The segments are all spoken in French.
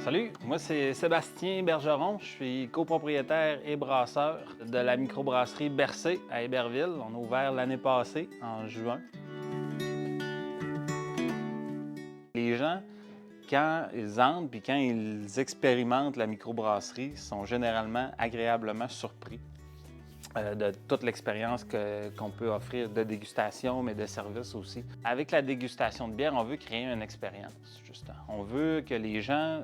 Salut, moi c'est Sébastien Bergeron, je suis copropriétaire et brasseur de la microbrasserie Bercé à Héberville. On a ouvert l'année passée, en juin. Les gens, quand ils entrent puis quand ils expérimentent la microbrasserie, sont généralement agréablement surpris de toute l'expérience qu'on peut offrir de dégustation, mais de service aussi. Avec la dégustation de bière, on veut créer une expérience, justement. On veut que les gens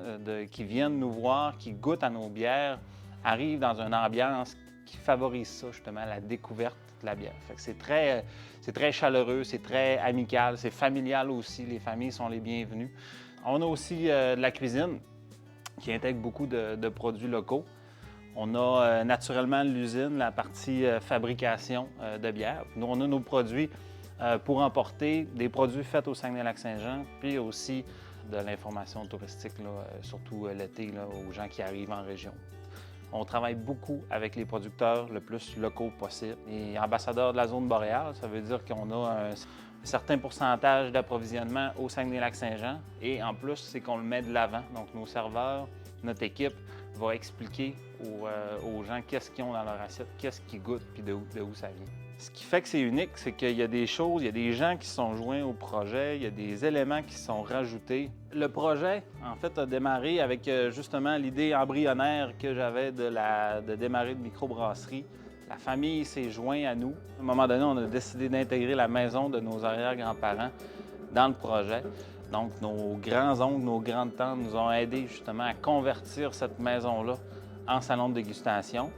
qui viennent nous voir, qui goûtent à nos bières, arrivent dans une ambiance qui favorise ça, justement, la découverte de la bière. Fait que c'est très chaleureux, c'est très amical, c'est familial aussi. Les familles sont les bienvenues. On a aussi de la cuisine qui intègre beaucoup de produits locaux. On a naturellement l'usine, la partie fabrication de bière. Nous, on a nos produits pour emporter, des produits faits au Saguenay-Lac-Saint-Jean, puis aussi de l'information touristique, surtout l'été, aux gens qui arrivent en région. On travaille beaucoup avec les producteurs le plus locaux possible. Et ambassadeur de la zone boréale, ça veut dire qu'on a un certain pourcentage d'approvisionnement au Saguenay-Lac-Saint-Jean. Et en plus, c'est qu'on le met de l'avant. Donc, nos serveurs, notre équipe va expliquer aux gens qu'est-ce qu'ils ont dans leur assiette, qu'est-ce qu'ils goûtent, puis de où ça vient. Ce qui fait que c'est unique, c'est qu'il y a des choses, il y a des gens qui sont joints au projet, il y a des éléments qui sont rajoutés. Le projet, en fait, a démarré avec justement l'idée embryonnaire que j'avais de démarrer une microbrasserie. La famille s'est jointe à nous. À un moment donné, on a décidé d'intégrer la maison de nos arrière-grands-parents dans le projet. Donc, nos grands-oncles, nos grandes-tantes nous ont aidés justement à convertir cette maison-là en salon de dégustation.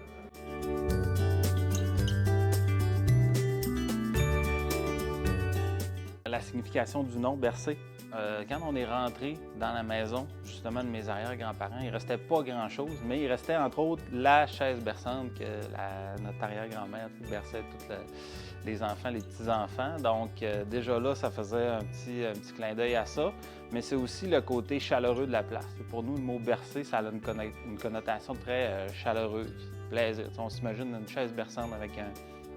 La signification du nom Bercé. Quand on est rentré dans la maison justement de mes arrière-grands-parents, il ne restait pas grand-chose, mais il restait entre autres la chaise berçante que notre arrière-grand-mère berçait tous les enfants, les petits-enfants. Donc déjà là, ça faisait un petit clin d'œil à ça. Mais c'est aussi le côté chaleureux de la place. Et pour nous, le mot bercé, ça a une connotation très chaleureuse, plaisir. On s'imagine une chaise berçante avec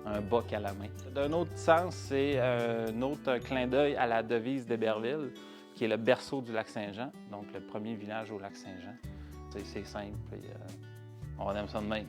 un boc à la main. D'un autre sens, c'est un autre clin d'œil à la devise d'Héberville, qui est le berceau du Lac-Saint-Jean, donc le premier village au Lac-Saint-Jean. C'est simple et on aime ça de même.